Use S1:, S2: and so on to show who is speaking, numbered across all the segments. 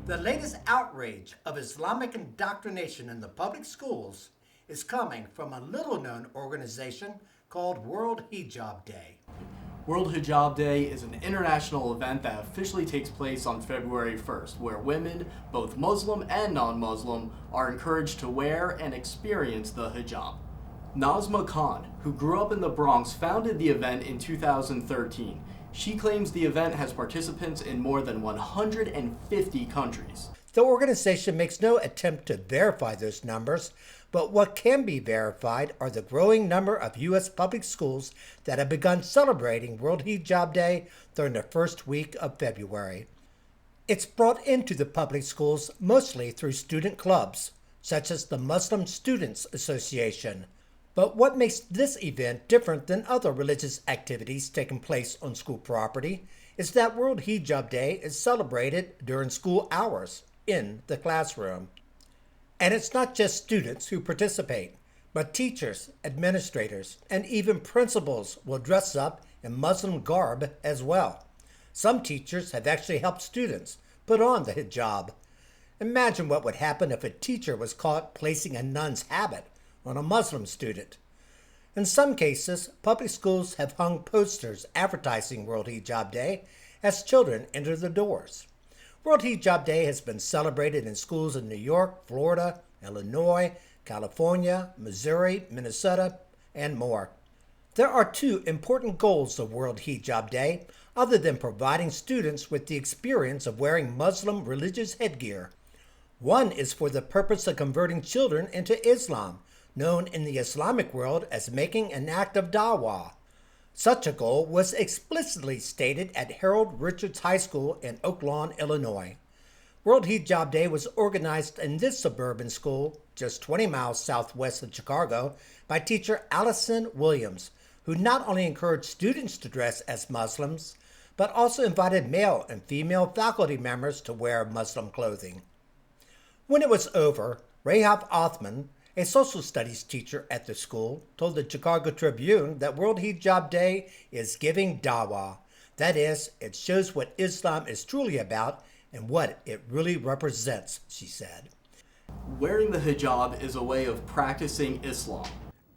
S1: The latest outrage of Islamic indoctrination in the public schools is coming from a little-known organization called World Hijab Day.
S2: World Hijab Day is an international event that officially takes place on February 1st, where women, both Muslim and non-Muslim, are encouraged to wear and experience the hijab. Nazma Khan, who grew up in the Bronx, founded the event in 2013. She claims the event has participants in more than 150 countries.
S1: The organization makes no attempt to verify those numbers, but what can be verified are the growing number of U.S. public schools that have begun celebrating World Hijab Day during the first week of February. It's brought into the public schools mostly through student clubs, such as the Muslim Students Association. But what makes this event different than other religious activities taking place on school property is that World Hijab Day is celebrated during school hours in the classroom. And it's not just students who participate, but teachers, administrators, and even principals will dress up in Muslim garb as well. Some teachers have actually helped students put on the hijab. Imagine what would happen if a teacher was caught placing a nun's habit on a Muslim student. In some cases, public schools have hung posters advertising World Hijab Day as children enter the doors. World Hijab Day has been celebrated in schools in New York, Florida, Illinois, California, Missouri, Minnesota, and more. There are two important goals of World Hijab Day, other than providing students with the experience of wearing Muslim religious headgear. One is for the purpose of converting children into Islam, known in the Islamic world as making an act of Dawa. Such a goal was explicitly stated at Harold Richards High School in Oak Lawn, Illinois. World Hijab Day was organized in this suburban school, just 20 miles southwest of Chicago, by teacher Allison Williams, who not only encouraged students to dress as Muslims, but also invited male and female faculty members to wear Muslim clothing. When it was over, Rahab Othman, a social studies teacher at the school, told the Chicago Tribune that World Hijab Day is giving Dawa. That is, it shows what Islam is truly about and what it really represents, she said.
S2: Wearing the hijab is a way of practicing Islam.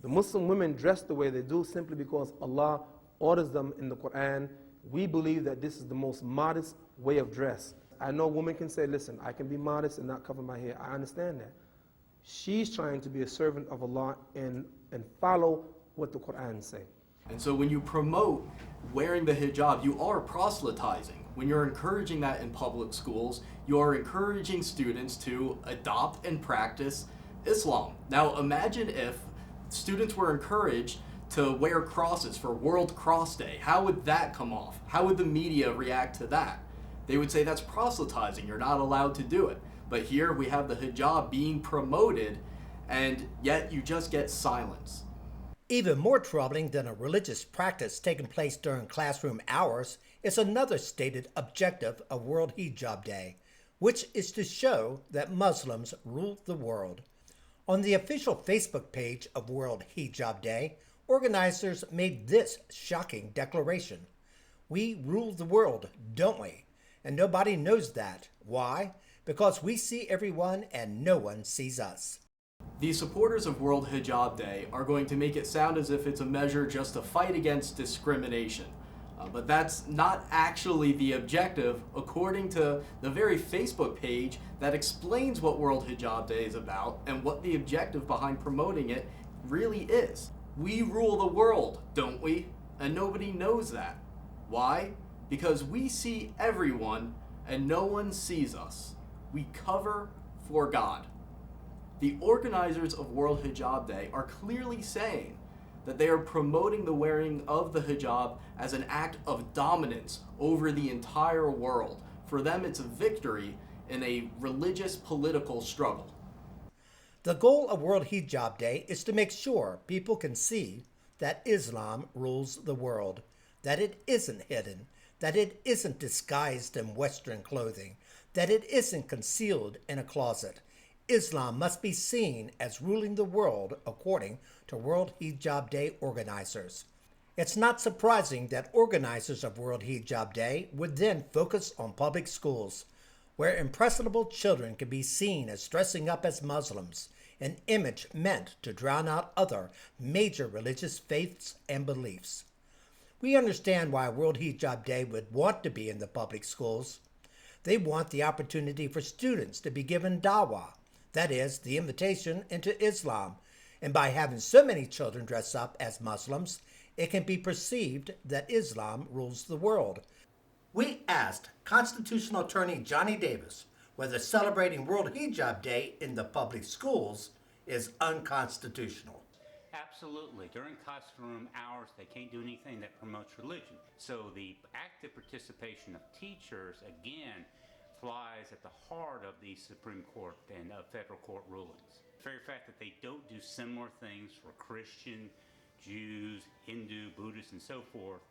S3: The Muslim women dress the way they do simply because Allah orders them in the Quran. We believe that this is the most modest way of dress. I know women can say, listen, I can be modest and not cover my hair. I understand that. She's trying to be a servant of Allah and follow what the Quran says.
S2: And so when you promote wearing the hijab, you are proselytizing. When you're encouraging that in public schools, you are encouraging students to adopt and practice Islam. Now imagine if students were encouraged to wear crosses for World Cross Day. How would that come off? How would the media react to that? They would say that's proselytizing, you're not allowed to do it. But here we have the hijab being promoted, and yet you just get silence.
S1: Even more troubling than a religious practice taking place during classroom hours is another stated objective of World Hijab Day, which is to show that Muslims rule the world. On the official Facebook page of World Hijab Day, organizers made this shocking declaration. We rule the world, don't we? And nobody knows that. Why? Because we see everyone and no one sees us.
S2: The supporters of World Hijab Day are going to make it sound as if it's a measure just to fight against discrimination. But that's not actually the objective, according to the very Facebook page that explains what World Hijab Day is about and what the objective behind promoting it really is. We rule the world, don't we? And nobody knows that. Why? Because we see everyone and no one sees us. We cover for God. The organizers of World Hijab Day are clearly saying that they are promoting the wearing of the hijab as an act of dominance over the entire world. For them, it's a victory in a religious political struggle.
S1: The goal of World Hijab Day is to make sure people can see that Islam rules the world, that it isn't hidden, that it isn't disguised in Western clothing, that it isn't concealed in a closet. Islam must be seen as ruling the world according to World Hijab Day organizers. It's not surprising that organizers of World Hijab Day would then focus on public schools. where impressionable children can be seen as dressing up as Muslims, an image meant to drown out other major religious faiths and beliefs. We understand why World Hijab Day would want to be in the public schools. They want the opportunity for students to be given dawa, that is, the invitation into Islam, and by having so many children dress up as Muslims, it can be perceived that Islam rules the world. We asked constitutional attorney Johnny Davis whether celebrating World Hijab Day in the public schools is unconstitutional.
S4: Absolutely. During classroom hours, they can't do anything that promotes religion. So the active participation of teachers, again, flies at the heart of the Supreme Court and of federal court rulings. The very fact that they don't do similar things for Christian, Jews, Hindu, Buddhists, and so forth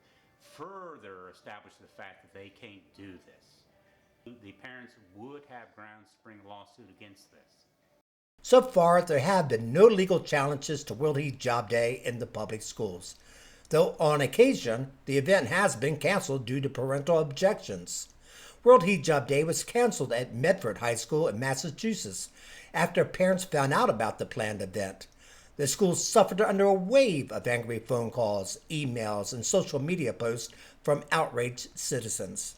S4: further establishes the fact that they can't do this. The parents would have grounds to bring a lawsuit against this.
S1: So far, there have been no legal challenges to World Hijab Day in the public schools, though on occasion, the event has been canceled due to parental objections. World Hijab Day was canceled at Medford High School in Massachusetts after parents found out about the planned event. The school suffered under a wave of angry phone calls, emails, and social media posts from outraged citizens.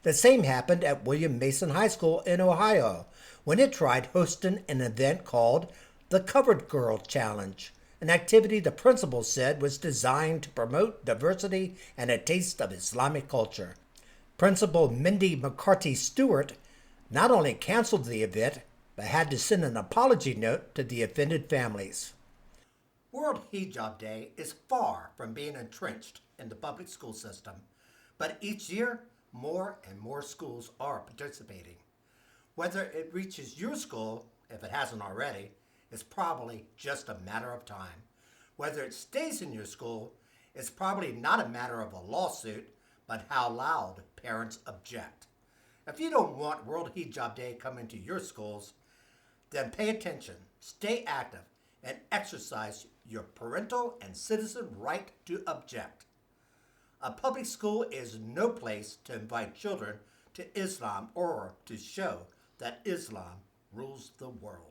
S1: The same happened at William Mason High School in Ohio, when it tried hosting an event called the Covered Girl Challenge, an activity the principal said was designed to promote diversity and a taste of Islamic culture. Principal Mindy McCarthy Stewart not only canceled the event, but had to send an apology note to the offended families. World Hijab Day is far from being entrenched in the public school system, but each year, more and more schools are participating. Whether it reaches your school, if it hasn't already, is probably just a matter of time. Whether it stays in your school, it's probably not a matter of a lawsuit, but how loud parents object. If you don't want World Hijab Day coming to your schools, then pay attention, stay active, and exercise your parental and citizen right to object. A public school is no place to invite children to Islam or to show that Islam rules the world.